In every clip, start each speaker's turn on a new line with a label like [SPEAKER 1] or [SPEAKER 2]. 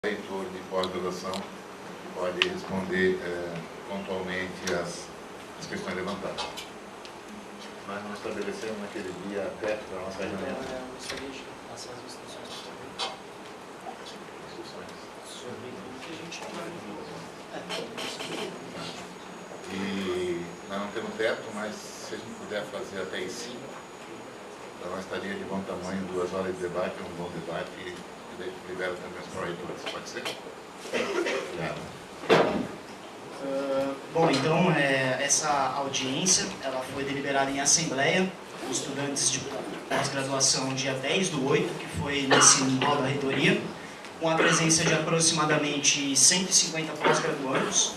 [SPEAKER 1] reitor de pós-graduação que pode responder pontualmente as questões levantadas. Nós não estabelecemos naquele dia até para a nossa reunião.
[SPEAKER 2] Eu gostaria de passar as instruções sobre o que a gente
[SPEAKER 1] E nós não temos teto, mas se a gente puder fazer até às 5, para nós estaria de bom tamanho, 2 horas de debate, um bom debate, e daí libera também os pró-reitores. Pode ser? Obrigado.
[SPEAKER 2] Bom, então, essa audiência ela foi deliberada em assembleia dos estudantes de pós-graduação dia 10/8, que foi nesse hall da reitoria, com a presença de aproximadamente 150 pós-graduandos,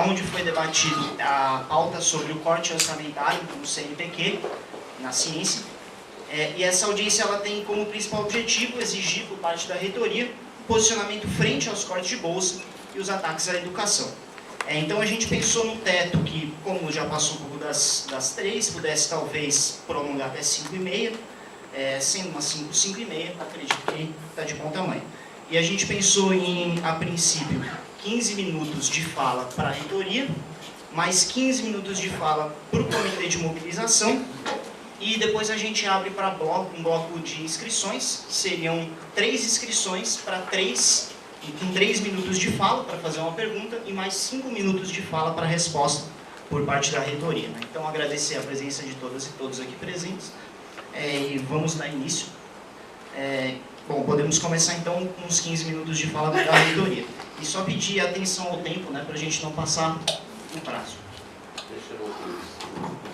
[SPEAKER 2] onde foi debatido a pauta sobre o corte orçamentário no CNPq, na ciência. E essa audiência ela tem como principal objetivo exigir por parte da reitoria posicionamento frente aos cortes de bolsa e os ataques à educação. Então a gente pensou no teto que, como já passou um pouco das 3, pudesse talvez prolongar até 5h30, sendo umas 5h30, acredito que está de bom tamanho. E a gente pensou em, a princípio, 15 minutos de fala para a reitoria, mais 15 minutos de fala para o comitê de mobilização, e depois a gente abre para um bloco de inscrições. Seriam 3 inscrições para 3, com 3 minutos de fala para fazer uma pergunta e mais 5 minutos de fala para resposta por parte da reitoria. Então, agradecer a presença de todas e todos aqui presentes e vamos dar início. Bom, podemos começar então com uns 15 minutos de fala da reitoria. E só pedir atenção ao tempo, né, para a gente não passar o prazo.
[SPEAKER 1] Deixa o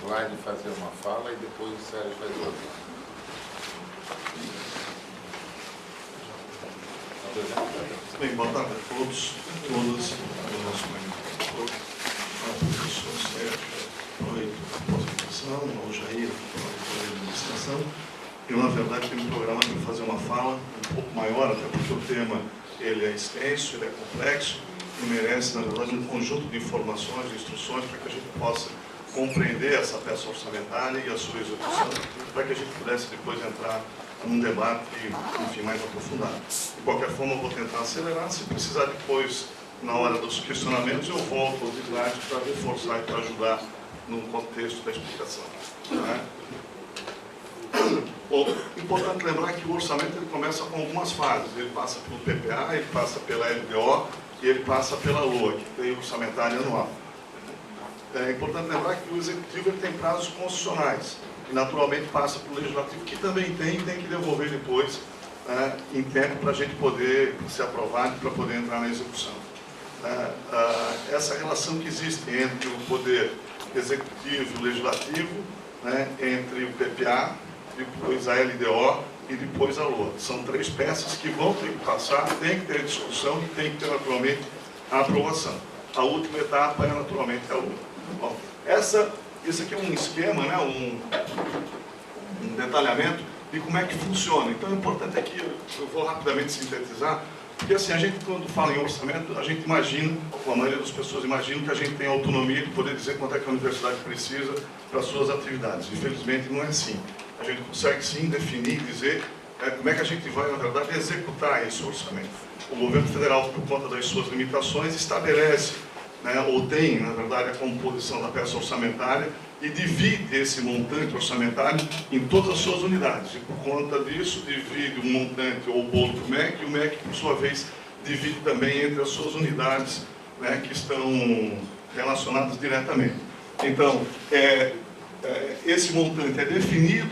[SPEAKER 1] slide fazer uma fala e depois o Sérgio faz outra.
[SPEAKER 3] Bem, boa tarde a todos, todas, o nosso professor Sérgio, reitor de pós-graduação, ao Jair, reitor de administração. Eu, na verdade, tenho um programa para fazer uma fala um pouco maior, até porque o tema ele é extenso, ele é complexo e merece, na verdade, um conjunto de informações e instruções para que a gente possa compreender essa peça orçamentária e a sua execução, para que a gente pudesse depois entrar num debate, enfim, mais aprofundado. De qualquer forma, eu vou tentar acelerar. Se precisar depois, na hora dos questionamentos, eu volto ao slide para reforçar e para ajudar no contexto da explicação. Bom, importante lembrar que o orçamento ele começa com algumas fases. Ele passa pelo PPA, ele passa pela LDO e ele passa pela LOA, que tem orçamentário anual. É importante lembrar que o Executivo ele tem prazos constitucionais e naturalmente passa pelo Legislativo, que também tem que devolver depois em tempo para a gente poder ser aprovado e para poder entrar na execução. Essa relação que existe entre o Poder Executivo e o Legislativo, entre o PPA, depois a LDO e depois a LOA. São 3 peças que vão ter que passar, tem que ter discussão e tem que ter naturalmente a aprovação. A última etapa é naturalmente a LOA. Bom, isso aqui é um esquema, um detalhamento de como é que funciona. Então, o importante é que eu vou rapidamente sintetizar, porque assim, a gente quando fala em orçamento, a gente imagina, ou a maioria das pessoas imagina que a gente tem autonomia de poder dizer quanto é que a universidade precisa para suas atividades. Infelizmente, não é assim. A gente consegue sim definir, dizer como é que a gente vai, na verdade, executar esse orçamento. O governo federal, por conta das suas limitações, estabelece ou tem, na verdade, a composição da peça orçamentária e divide esse montante orçamentário em todas as suas unidades. E, por conta disso, divide o montante ou o bolo do MEC, e o MEC, por sua vez, divide também entre as suas unidades que estão relacionadas diretamente. Então, esse montante é definido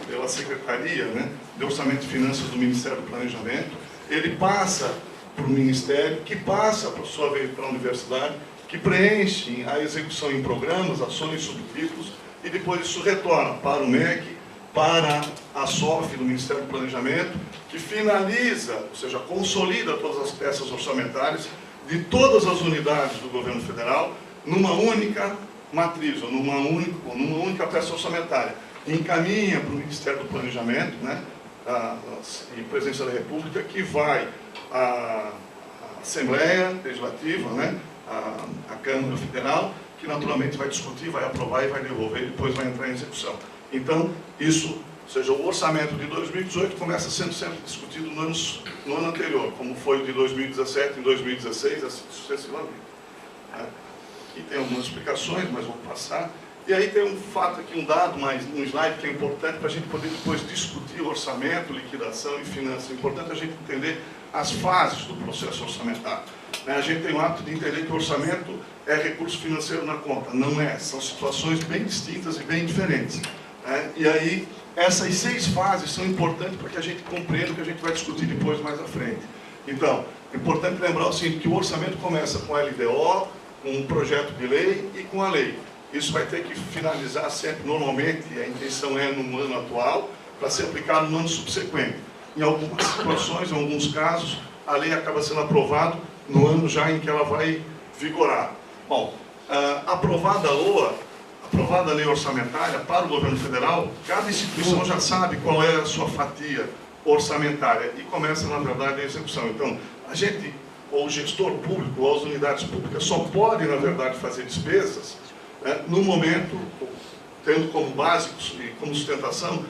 [SPEAKER 3] pela Secretaria de Orçamento e Finanças do Ministério do Planejamento, ele passa para o Ministério, que passa, por sua vez, para a Universidade, que preenche a execução em programas, ações, subtítulos, e depois isso retorna para o MEC, para a SOF do Ministério do Planejamento, que finaliza, ou seja, consolida todas as peças orçamentárias de todas as unidades do governo federal numa única matriz, ou numa única peça orçamentária. Encaminha para o Ministério do Planejamento, e Presidência da República, que vai à Assembleia Legislativa, a Câmara Federal, que naturalmente vai discutir, vai aprovar e vai devolver, e depois vai entrar em execução. Então, isso Ou seja, o orçamento de 2018 começa sendo sempre discutido no ano anterior, como foi o de 2017, em 2016, assim sucessivamente. Aqui tem algumas explicações, mas vou passar. E aí tem um fato aqui, um dado, um slide que é importante para a gente poder depois discutir orçamento, liquidação e finanças. É importante a gente entender as fases do processo orçamentário. A gente tem o hábito de entender que o orçamento é recurso financeiro na conta. Não é, são situações bem distintas e bem diferentes. E aí, essas 6 fases são importantes para que a gente compreenda o que a gente vai discutir depois mais à frente. Então, é importante lembrar o seguinte, que o orçamento começa com a LDO, com um projeto de lei e com a lei. Isso vai ter que finalizar sempre, normalmente, a intenção é no ano atual, para ser aplicado no ano subsequente. Em algumas situações, em alguns casos, a lei acaba sendo aprovada no ano já em que ela vai vigorar. Bom, aprovada a LOA, aprovada a lei orçamentária para o governo federal, cada instituição já sabe qual é a sua fatia orçamentária e começa, na verdade, a execução. Então, a gente, ou o gestor público, ou as unidades públicas, só podem, na verdade, fazer despesas no momento, tendo como básicos e como sustentação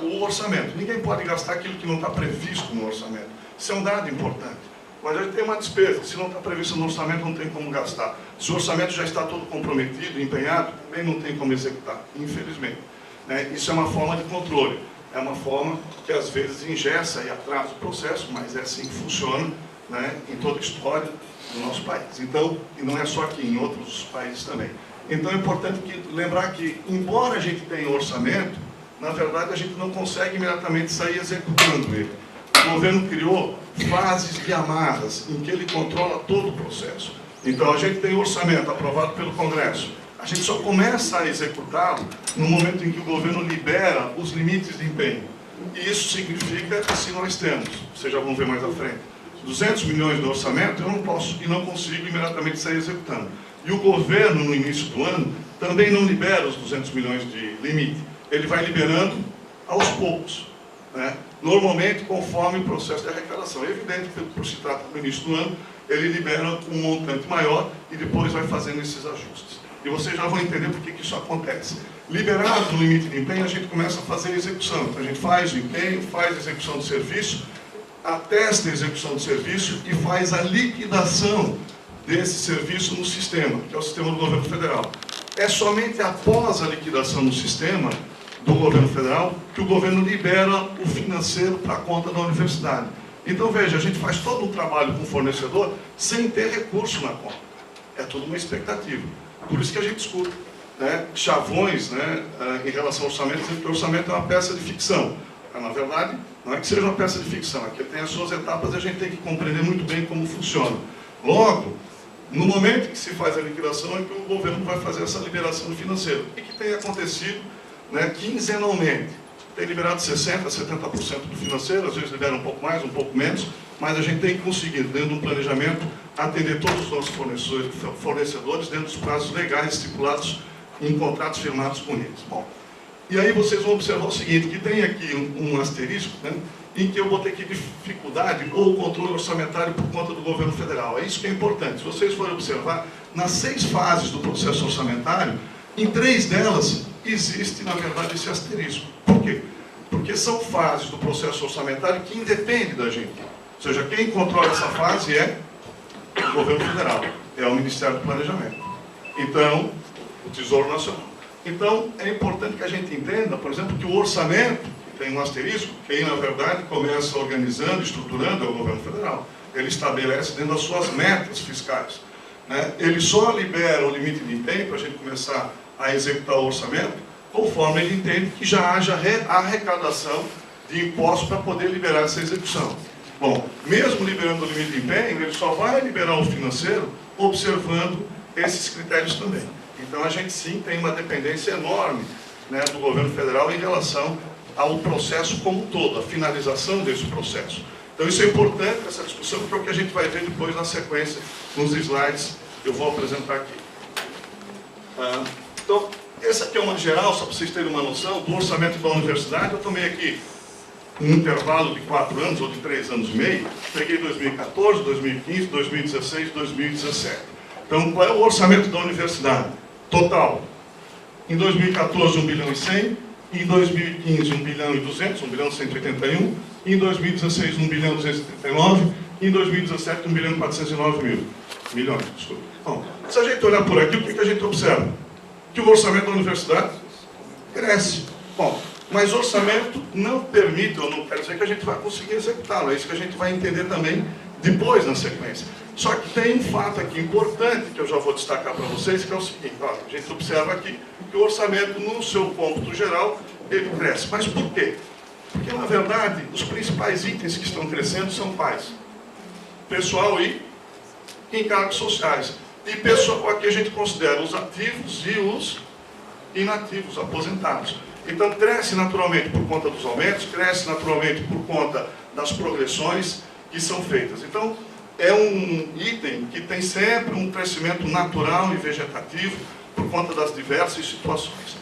[SPEAKER 3] o orçamento. Ninguém pode gastar aquilo que não está previsto no orçamento. Isso é um dado importante. Mas a gente tem uma despesa, se não está previsto no orçamento, não tem como gastar. Se o orçamento já está todo comprometido, empenhado, também não tem como executar, infelizmente. Isso é uma forma de controle. É uma forma que às vezes engessa e atrasa o processo, mas é assim que funciona em toda a história do nosso país. Então, e não é só aqui, em outros países também. Então é importante lembrar que, embora a gente tenha orçamento, na verdade a gente não consegue imediatamente sair executando ele. O governo criou fases de amarras, em que ele controla todo o processo. Então a gente tem orçamento aprovado pelo Congresso. A gente só começa a executá-lo no momento em que o governo libera os limites de empenho. E isso significa que se nós temos, vocês já vão ver mais à frente, 200 milhões de orçamento, eu não posso e não consigo imediatamente sair executando. E o governo, no início do ano, também não libera os 200 milhões de limite. Ele vai liberando aos poucos, normalmente conforme o processo de arrecadação. É evidente que, por se tratar do início do ano, ele libera um montante maior e depois vai fazendo esses ajustes. E vocês já vão entender por que isso acontece. Liberado o limite de empenho, a gente começa a fazer a execução. Então a gente faz o empenho, faz a execução do serviço, atesta a execução do serviço e faz a liquidação desse serviço no sistema, que é o sistema do governo federal. É somente após a liquidação no sistema do governo federal que o governo libera o financeiro para a conta da universidade. Então, veja, a gente faz todo um trabalho com o fornecedor sem ter recurso na conta. É tudo uma expectativa. Por isso que a gente escuta chavões em relação ao orçamento, dizendo que o orçamento é uma peça de ficção. Na verdade, não é que seja uma peça de ficção, é que tem as suas etapas e a gente tem que compreender muito bem como funciona. Logo, no momento que se faz a liquidação é que o governo vai fazer essa liberação do financeiro. E que tem acontecido quinzenalmente. Tem liberado 60% a 70% do financeiro, às vezes libera um pouco mais, um pouco menos, mas a gente tem que conseguir, dentro de um planejamento, atender todos os nossos fornecedores dentro dos prazos legais estipulados em contratos firmados com eles. Bom, e aí vocês vão observar o seguinte, que tem aqui um asterisco, em que eu botei aqui dificuldade ou controle orçamentário por conta do governo federal. É isso que é importante. Se vocês forem observar, nas 6 fases do processo orçamentário, em 3 delas existe, na verdade, esse asterisco. Por quê? Porque são fases do processo orçamentário que independem da gente. Ou seja, quem controla essa fase é o governo federal, é o Ministério do Planejamento. Então, o Tesouro Nacional. Então, é importante que a gente entenda, por exemplo, que o orçamento, que tem um asterisco, quem, na verdade, começa organizando, estruturando é o governo federal. Ele estabelece dentro das suas metas fiscais. Ele só libera o limite de empenho para a gente começar a executar o orçamento, conforme ele entende que já haja arrecadação de impostos para poder liberar essa execução. Bom, mesmo liberando o limite de empenho, ele só vai liberar o financeiro observando esses critérios também. Então a gente sim tem uma dependência enorme do governo federal em relação ao processo como um todo, a finalização desse processo. Então isso é importante, essa discussão, porque é o que a gente vai ver depois na sequência, nos slides que eu vou apresentar aqui. Então, essa aqui é uma geral, só para vocês terem uma noção, do orçamento da universidade. Eu tomei aqui um intervalo de 4 anos, ou de 3 anos e meio, peguei 2014, 2015, 2016, 2017. Então, qual é o orçamento da universidade? Total. Em 2014, 1 bilhão e 100, Em 2015, 1 bilhão e 200, 1 bilhão e 181. Em 2016, 1 bilhão e 239. Em 2017, 1 bilhão e 409 milhões. Desculpa. Bom, se a gente olhar por aqui, o que a gente observa? Que o orçamento da universidade cresce. Bom, mas o orçamento não permite, ou não quer dizer que a gente vai conseguir executá-lo. É isso que a gente vai entender também depois, na sequência. Só que tem um fato aqui importante, que eu já vou destacar para vocês, que é o seguinte. Ó, a gente observa aqui que o orçamento, no seu cômputo geral, ele cresce. Mas por quê? Porque, na verdade, os principais itens que estão crescendo são quais? Pessoal e encargos sociais. E pessoal, aqui a gente considera os ativos e os inativos, aposentados. Então, cresce naturalmente por conta dos aumentos, cresce naturalmente por conta das progressões que são feitas. Então, é um item que tem sempre um crescimento natural e vegetativo por conta das diversas situações.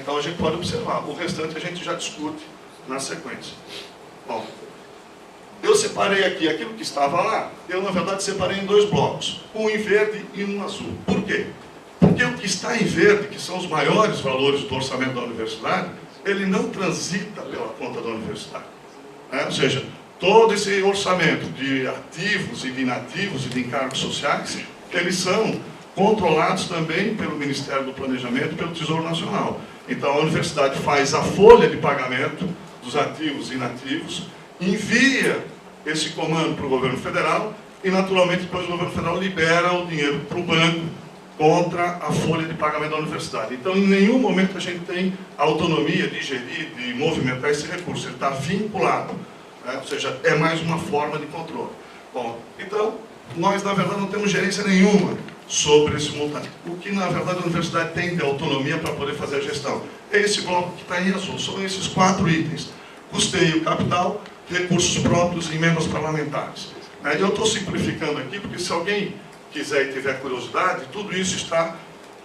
[SPEAKER 3] Então, a gente pode observar. O restante a gente já discute na sequência. Bom, eu separei aqui aquilo que estava lá, eu, na verdade, separei em 2 blocos, um em verde e um azul. Por quê? Porque o que está em verde, que são os maiores valores do orçamento da universidade, ele não transita pela conta da universidade. Ou seja, todo esse orçamento de ativos e de inativos e de encargos sociais, eles são controlados também pelo Ministério do Planejamento e pelo Tesouro Nacional. Então, a universidade faz a folha de pagamento dos ativos e inativos, envia esse comando para o governo federal e, naturalmente, depois o governo federal libera o dinheiro para o banco contra a folha de pagamento da universidade. Então, em nenhum momento a gente tem autonomia de gerir, de movimentar esse recurso. Ele está vinculado, né? Ou seja, é mais uma forma de controle. Bom, então, nós, na verdade, não temos gerência nenhuma sobre esse montante. O que, na verdade, a universidade tem de autonomia para poder fazer a gestão é esse bloco que está em azul. São esses 4 itens. Custeio capital, recursos próprios e emendas parlamentares. Eu estou simplificando aqui, porque se alguém quiser e tiver curiosidade, tudo isso está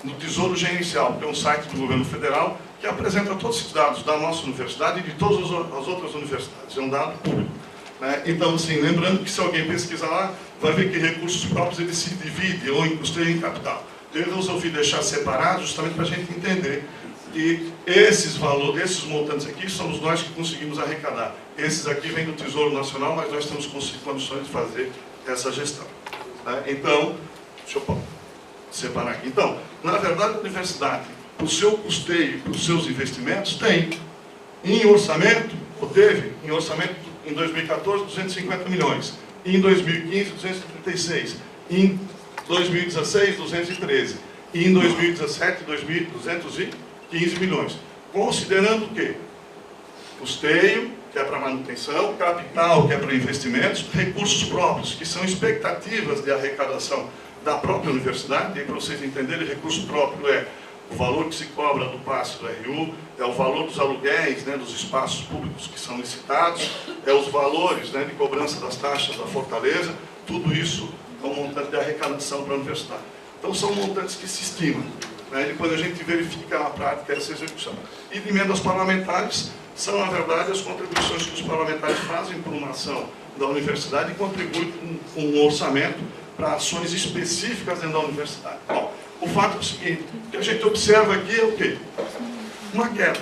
[SPEAKER 3] no Tesouro Gerencial, que é um site do governo federal que apresenta todos esses dados da nossa universidade e de todas as outras universidades. É um dado público. Então, assim, lembrando que se alguém pesquisar lá, vai ver que recursos próprios ele se divide ou em custeio e em capital. Eu resolvi deixar separado justamente para a gente entender que esses valores, esses montantes aqui, somos nós que conseguimos arrecadar. Esses aqui vêm do Tesouro Nacional, mas nós temos condições de fazer essa gestão. Então, deixa eu separar aqui. Então, na verdade, a universidade, o seu custeio, os seus investimentos, tem em orçamento, ou teve em orçamento em 2014, 250 milhões. Em 2015, 236. Em 2016, 213. E em 2017, 215 milhões. Considerando o quê? Custeio, que é para manutenção, capital, que é para investimentos, recursos próprios, que são expectativas de arrecadação da própria universidade. E aí, para vocês entenderem, recurso próprio é o valor que se cobra do passe do RU, é o valor dos aluguéis, né, dos espaços públicos que são licitados, é os valores, né, de cobrança das taxas da Fortaleza, tudo isso é um montante de arrecadação para a universidade. Então, são montantes que se estimam. Depois a gente verifica na prática essa execução. E de emendas parlamentares são, na verdade, as contribuições que os parlamentares fazem por uma ação da universidade e contribuem com um orçamento para ações específicas dentro da universidade. Bom, o fato é o seguinte, o que a gente observa aqui é o quê? Uma queda.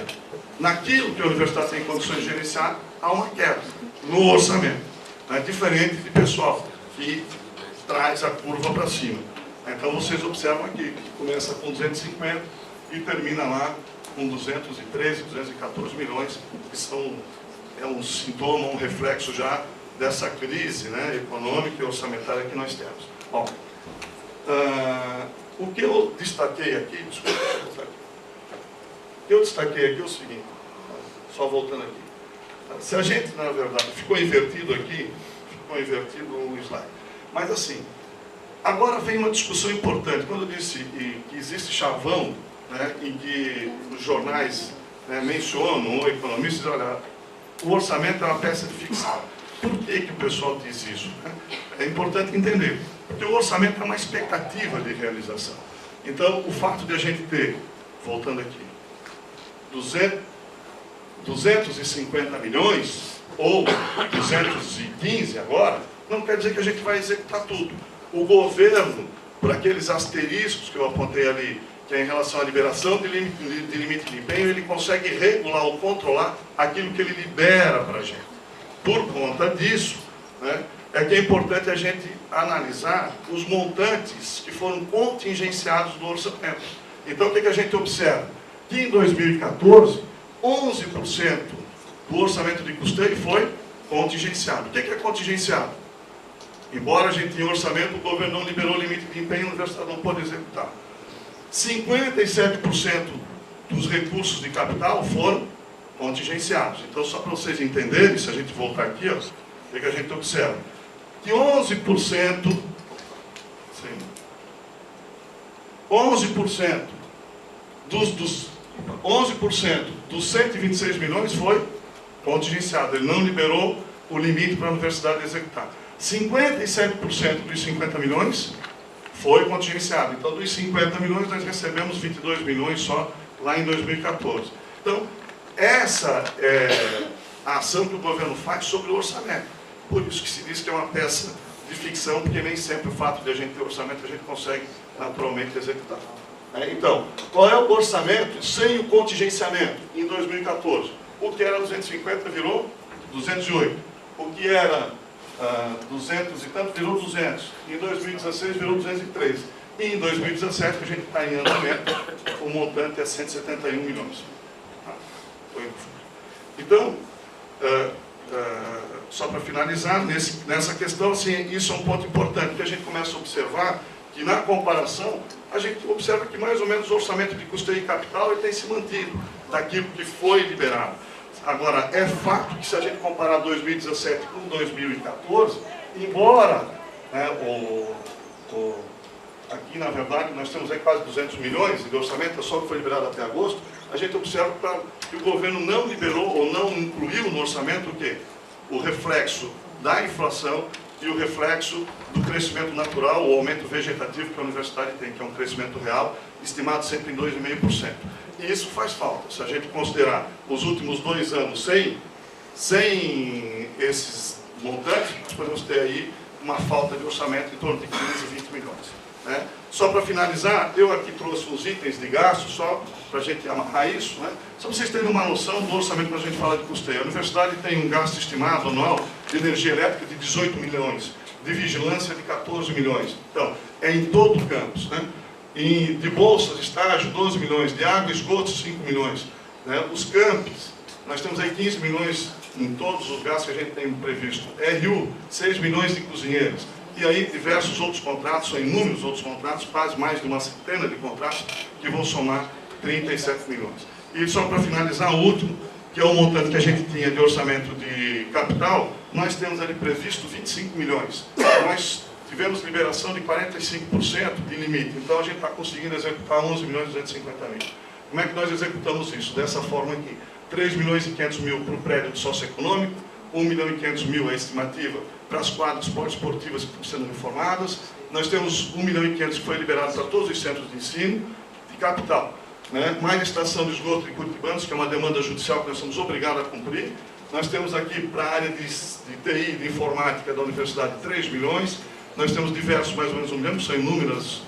[SPEAKER 3] Naquilo que a universidade tem condições de gerenciar, há uma queda no orçamento. Diferente de pessoal que traz a curva para cima. Então vocês observam aqui, que começa com 250 e termina lá com 213, 214 milhões, que é um sintoma, um reflexo já dessa crise, né, econômica e orçamentária que nós temos. Bom, o que eu destaquei aqui, desculpa, o que eu destaquei aqui é o seguinte, só voltando aqui. Se a gente, na verdade, ficou invertido aqui, ficou invertido o slide. Mas assim, agora vem uma discussão importante. Quando eu disse que existe chavão, né, em que os jornais, né, mencionam, ou economistas, olha, o orçamento é uma peça de ficção. Por que o pessoal diz isso? Né? É importante entender. Porque o orçamento é uma expectativa de realização. Então, o fato de a gente ter, voltando aqui, 250 milhões, ou 215 agora, não quer dizer que a gente vai executar tudo. O governo, por aqueles asteriscos que eu apontei ali, que é em relação à liberação de limite de empenho, ele consegue regular ou controlar aquilo que ele libera para a gente. Por conta disso, né, é que é importante a gente analisar os montantes que foram contingenciados do orçamento. Então, o que a gente observa? Que em 2014, 11% do orçamento de custeio foi contingenciado. O que é contingenciado? Embora a gente tenha orçamento, o governo não liberou o limite de empenho, a universidade não pode executar. 57% dos recursos de capital foram contingenciados. Então, só para vocês entenderem, se a gente voltar aqui, ó, o que a gente observa? Que 11% dos 126 milhões foi contingenciado. Ele não liberou o limite para a universidade executar. 57% dos 50 milhões foi contingenciado. Então, dos 50 milhões, nós recebemos 22 milhões só lá em 2014. Então, essa é a ação que o governo faz sobre o orçamento. Por isso que se diz que é uma peça de ficção, porque nem sempre o fato de a gente ter orçamento, a gente consegue naturalmente executar. Então, qual é o orçamento sem o contingenciamento em 2014? O que era 250 virou 208. O que era 200 e tanto virou 200. Em 2016 virou 203. E em 2017, que a gente está em andamento, o montante é 171 milhões. Então, só para finalizar, nessa questão, assim, isso é um ponto importante, que a gente começa a observar que na comparação, a gente observa que mais ou menos o orçamento de custeio e capital ele tem se mantido daquilo que foi liberado. Agora, é fato que se a gente comparar 2017 com 2014, embora, né, aqui na verdade nós temos aí quase 200 milhões de orçamento, só que foi liberado até agosto, a gente observa que o governo não liberou ou não incluiu no orçamento o quê? O reflexo da inflação e o reflexo do crescimento natural, o aumento vegetativo que a universidade tem, que é um crescimento real, estimado sempre em 2,5%. E isso faz falta. Se a gente considerar os últimos 2 anos sem esses montantes, nós podemos ter aí uma falta de orçamento em torno de 15, 20 milhões. Né? Só para finalizar, eu aqui trouxe uns itens de gasto, só para a gente amarrar isso, né? Só para vocês terem uma noção do orçamento quando a gente fala de custeio. A universidade tem um gasto estimado anual de energia elétrica de 18 milhões, de vigilância de 14 milhões. Então, é em todo o campus. Né? De bolsas, estágio, 12 milhões, de água e esgoto, 5 milhões. Né? Os campos, nós temos aí 15 milhões em todos os gastos que a gente tem previsto. RU, 6 milhões de cozinheiros. E aí diversos outros contratos, são inúmeros outros contratos, quase mais de uma centena de contratos, que vão somar 37 milhões. E só para finalizar, o último, que é o montante que a gente tinha de orçamento de capital, nós temos ali previsto 25 milhões. Nós tivemos liberação de 45% de limite, então a gente está conseguindo executar 11 milhões e 250 mil. Como é que nós executamos isso? Dessa forma aqui, 3 milhões e 500 mil para o prédio de socioeconômico, 1 milhão e 500 mil é a estimativa para as quadras poliesportivas que estão sendo reformadas, nós temos 1 milhão e 500 que foi liberado para todos os centros de ensino, de capital. Né? Mais estação de esgoto de Curitibanos, que é uma demanda judicial que nós somos obrigados a cumprir. Nós temos aqui para a área de TI, de informática da universidade, 3 milhões. Nós temos diversos, mais ou menos 1 milhão, que são inúmeros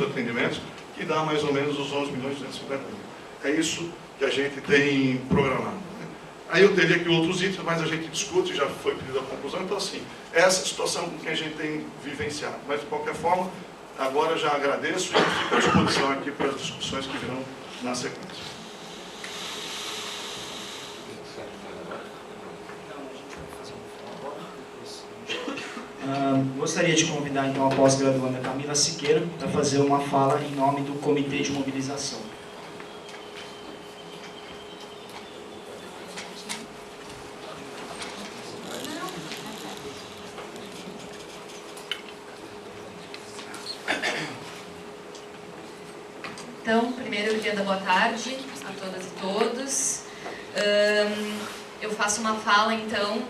[SPEAKER 3] atendimentos, que dá mais ou menos os 11 milhões e 250 mil. É isso que a gente tem programado. Né? Aí eu teria aqui outros itens, mas a gente discute, já foi pedida a conclusão. Então, assim, essa é a situação que a gente tem vivenciado. Mas, de qualquer forma, agora já agradeço e fico à disposição aqui para as discussões que virão na sequência.
[SPEAKER 2] Gostaria de convidar então a pós-graduanda Camila Siqueira para fazer uma fala em nome do Comitê de Mobilização.
[SPEAKER 4] Então, primeiro eu queria dar boa tarde a todas e todos. Eu faço uma fala, então,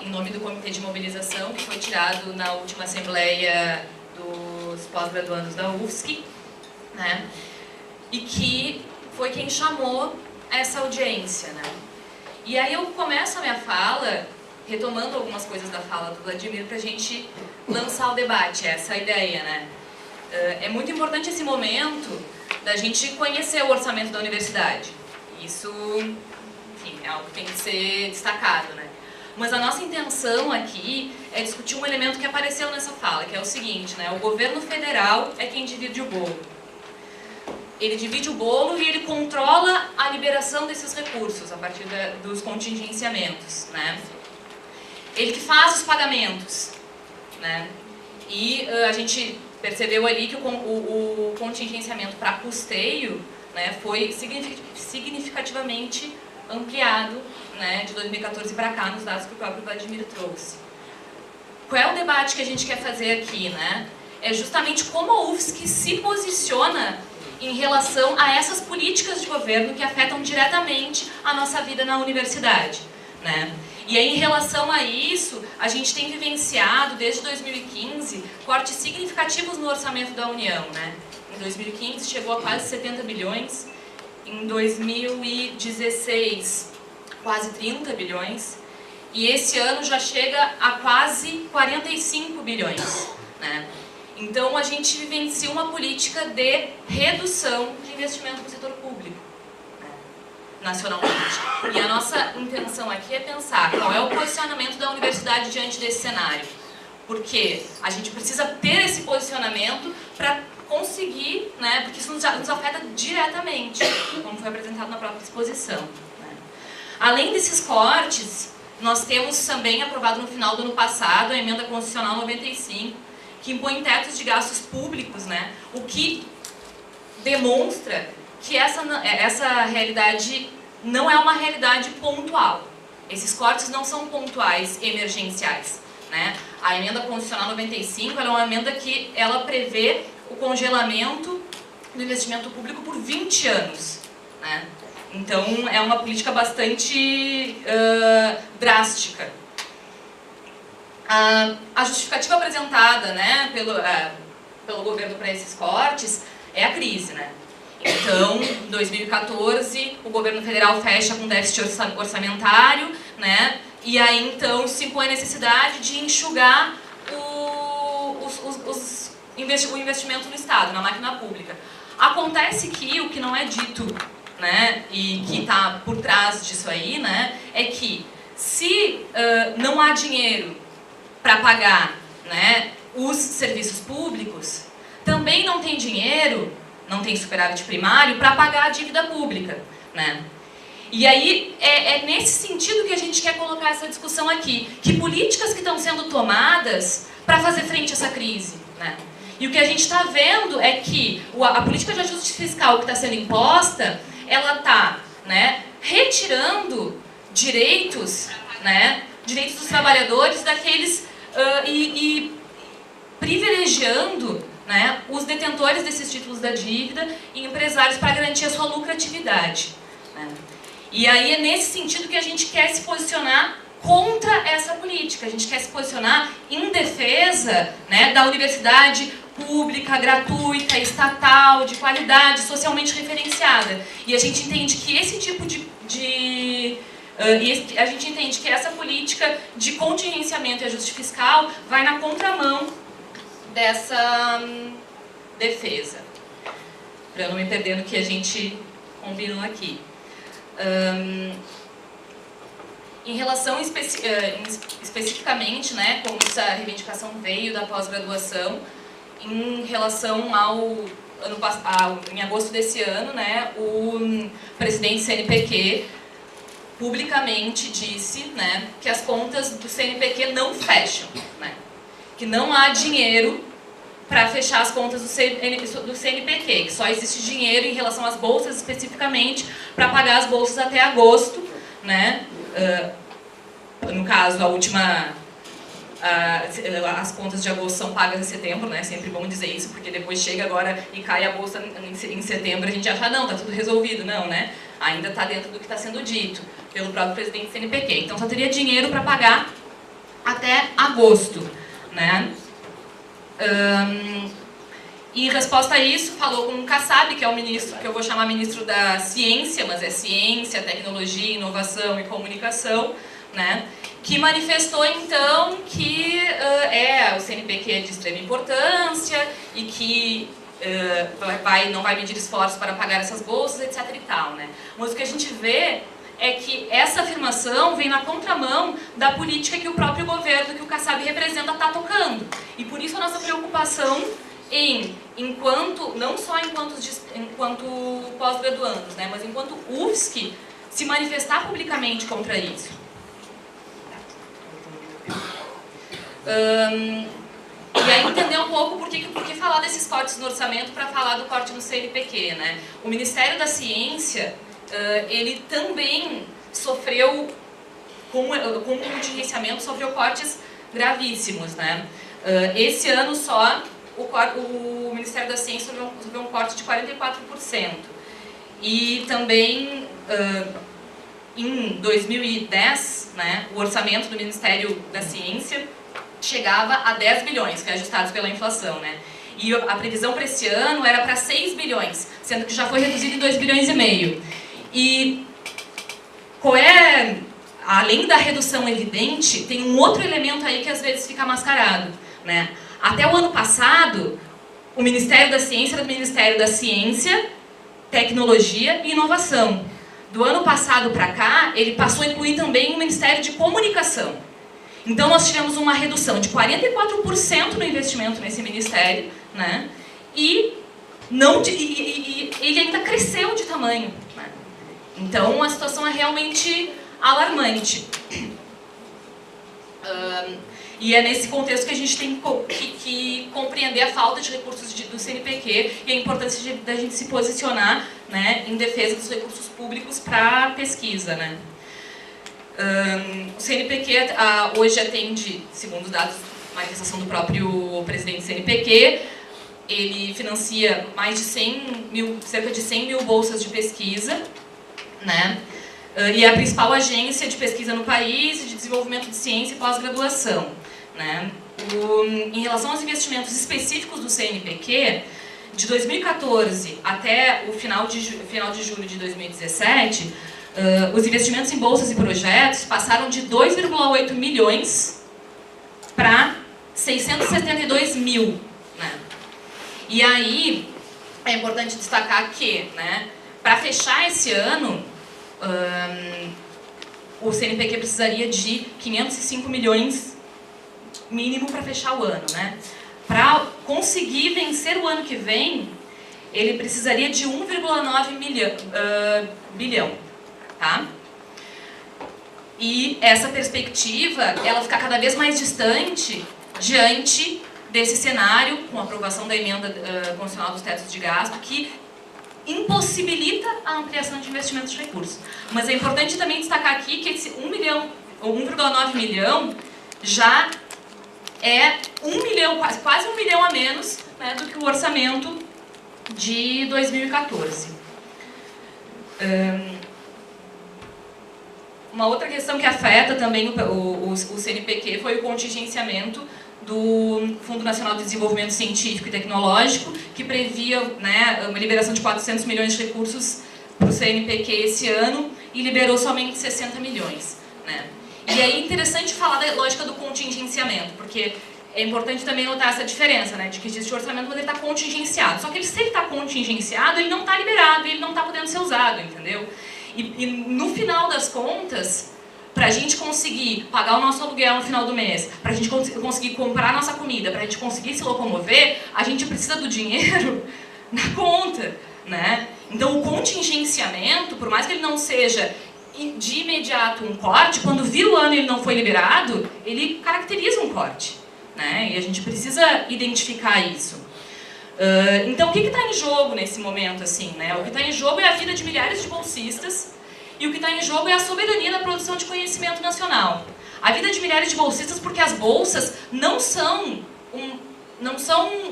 [SPEAKER 4] em nome do Comitê de Mobilização, que foi tirado na última Assembleia dos pós-graduandos da UFSC, né? E que foi quem chamou essa audiência, né? E aí eu começo a minha fala, retomando algumas coisas da fala do Vladimir, para a gente lançar o debate, essa é a ideia, né? É muito importante esse momento da gente conhecer o orçamento da universidade. Isso, enfim, é algo que tem que ser destacado, né? Mas a nossa intenção aqui é discutir um elemento que apareceu nessa fala, que é o seguinte, né? O governo federal é quem divide o bolo. Ele divide o bolo e ele controla a liberação desses recursos a partir dos contingenciamentos, né? Ele que faz os pagamentos, né? E a gente percebeu ali que o contingenciamento para custeio, né, foi significativamente ampliado, né, de 2014 para cá, nos dados que o próprio Vladimir trouxe. Qual é o debate que a gente quer fazer aqui, né? É justamente como a UFSC se posiciona em relação a essas políticas de governo que afetam diretamente a nossa vida na universidade, né? E aí, em relação a isso, a gente tem vivenciado, desde 2015, cortes significativos no orçamento da União, né? Em 2015 chegou a quase 70 bilhões, em 2016 quase 30 bilhões, e esse ano já chega a quase 45 bilhões, né? Então, a gente vivencia uma política de redução de investimento no setor público, né, nacionalmente. E a nossa intenção aqui é pensar qual é o posicionamento da universidade diante desse cenário. Porque a gente precisa ter esse posicionamento para conseguir, né, porque isso nos afeta diretamente, como foi apresentado na própria exposição, né. Além desses cortes, nós temos também aprovado no final do ano passado a Emenda Constitucional 95, que impõe tetos de gastos públicos, né? O que demonstra que essa realidade não é uma realidade pontual. Esses cortes não são pontuais, emergenciais, né? A Emenda Constitucional 95 ela é uma emenda que ela prevê o congelamento do investimento público por 20 anos, né? Então, é uma política bastante drástica. A justificativa apresentada, né, pelo governo para esses cortes é a crise, né? Então, em 2014, o governo federal fecha com déficit orçamentário, né? E aí, então, se impõe a necessidade de enxugar o investimento no Estado, na máquina pública. Acontece que o que não é dito, né, e que está por trás disso aí, né, é que se não há dinheiro para pagar, né, os serviços públicos, também não tem dinheiro, não tem superávit primário para pagar a dívida pública, né? E aí é nesse sentido que a gente quer colocar essa discussão aqui, que políticas que estão sendo tomadas para fazer frente a essa crise, né? E o que a gente está vendo é que a política de ajuste fiscal que está sendo imposta, ela está, né, retirando direitos, né, direitos dos trabalhadores daqueles e privilegiando, né, os detentores desses títulos da dívida e empresários para garantir a sua lucratividade, né? E aí é nesse sentido que a gente quer se posicionar contra essa política. A gente quer se posicionar em defesa, né, da universidade pública, gratuita, estatal, de qualidade, socialmente referenciada. E a gente entende que esse tipo a gente entende que essa política de contingenciamento e ajuste fiscal vai na contramão dessa defesa. Para eu não me perder no que a gente combinou aqui. Em relação especificamente, né, como essa reivindicação veio da pós-graduação, em relação em agosto desse ano, né, o presidente CNPq publicamente disse, né, que as contas do CNPq não fecham, né, que não há dinheiro para fechar as contas do CNPq, que só existe dinheiro em relação às bolsas especificamente para pagar as bolsas até agosto, né, no caso, as contas de agosto são pagas em setembro, né? Sempre bom dizer isso, porque depois chega agora e cai a bolsa em setembro, a gente acha, não, tá tudo resolvido. Não, né? Ainda está dentro do que está sendo dito pelo próprio presidente do CNPq. Então, só teria dinheiro para pagar até agosto, né? E em resposta a isso, falou com o Kassab, que é o ministro, que eu vou chamar ministro da Ciência, mas é Ciência, Tecnologia, Inovação e Comunicação, né? que manifestou então que o CNPq é de extrema importância e que não vai medir esforços para pagar essas bolsas, etc. e tal, né? Mas o que a gente vê é que essa afirmação vem na contramão da política que o próprio governo que o Kassab representa está tocando. E por isso a nossa preocupação não só enquanto pós-graduandos, né, mas enquanto UFSC, se manifestar publicamente contra isso. E aí entender um pouco por que falar desses cortes no orçamento para falar do corte no CNPq, né? O Ministério da Ciência, ele também sofreu, com o contingenciamento, sofreu cortes gravíssimos, né? Esse ano só, o Ministério da Ciência sofreu um corte de 44%. E também, em 2010, né, o orçamento do Ministério da Ciência chegava a 10 bilhões, que é ajustados pela inflação, né? E a previsão para esse ano era para 6 bilhões, sendo que já foi reduzido em 2,5 bilhões. E além da redução evidente, tem um outro elemento aí que às vezes fica mascarado, né? Até o ano passado, o Ministério da Ciência era do Ministério da Ciência, Tecnologia e Inovação. Do ano passado para cá, ele passou a incluir também o Ministério de Comunicação. Então, nós tivemos uma redução de 44% no investimento nesse ministério, né? E ele ainda cresceu de tamanho, né? Então, a situação é realmente alarmante. E é nesse contexto que a gente tem que compreender a falta de recursos do CNPq e a importância da gente se posicionar, né, em defesa dos recursos públicos para pesquisa, né? O CNPq hoje atende, segundo os dados, manifestação do próprio presidente do CNPq, ele financia cerca de 100 mil bolsas de pesquisa, né? E é a principal agência de pesquisa no país e de desenvolvimento de ciência e pós-graduação, né? Em relação aos investimentos específicos do CNPq, de 2014 até o final de julho de 2017, os investimentos em bolsas e projetos passaram de 2,8 milhões para 672 mil. Né? E aí, é importante destacar que, né, para fechar esse ano, o CNPq precisaria de 505 milhões mínimo para fechar o ano. Né? Para conseguir vencer o ano que vem, ele precisaria de 1,9 bilhão. Tá? E essa perspectiva, ela fica cada vez mais distante diante desse cenário, com a aprovação da emenda constitucional dos tetos de gasto, que impossibilita a ampliação de investimentos de recursos. Mas é importante também destacar aqui que esse 1,9 milhão já é 1 milhão, quase 1 milhão a menos, né, do que o orçamento de 2014. Uma outra questão que afeta também o CNPq foi o contingenciamento do Fundo Nacional de Desenvolvimento Científico e Tecnológico, que previa, né, uma liberação de 400 milhões de recursos para o CNPq esse ano e liberou somente 60 milhões. Né? E aí é interessante falar da lógica do contingenciamento, porque é importante também notar essa diferença, né, de que existe o orçamento quando ele está contingenciado. Só que se ele está contingenciado, ele não está liberado, ele não está podendo ser usado, entendeu? E no final das contas, para a gente conseguir pagar o nosso aluguel no final do mês, para a gente conseguir comprar a nossa comida, para a gente conseguir se locomover, a gente precisa do dinheiro na conta, né? Então o contingenciamento, por mais que ele não seja de imediato um corte, quando vira o ano e ele não foi liberado, ele caracteriza um corte, né? E a gente precisa identificar isso. Então, o que está em jogo nesse momento, assim, né? O que está em jogo é a vida de milhares de bolsistas e o que está em jogo é a soberania da produção de conhecimento nacional. A vida de milhares de bolsistas porque as bolsas não são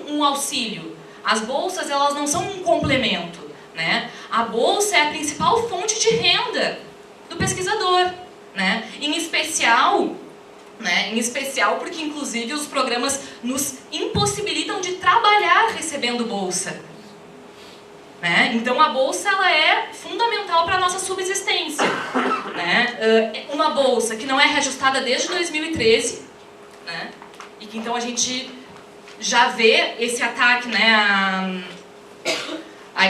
[SPEAKER 4] um auxílio. As bolsas, elas não são um complemento, né? A bolsa é a principal fonte de renda do pesquisador, né? Em especial porque, inclusive, os programas nos impossibilitam de trabalhar recebendo bolsa. né? Então a bolsa ela é fundamental para a nossa subsistência, né? Uma bolsa que não é reajustada desde 2013, né? E que então a gente já vê esse ataque, né,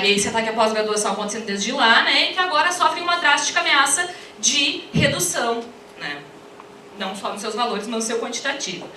[SPEAKER 4] esse ataque à pós-graduação acontecendo desde lá, né, e que agora sofre uma drástica ameaça de redução, né? Não só nos seus valores, mas no seu quantitativo.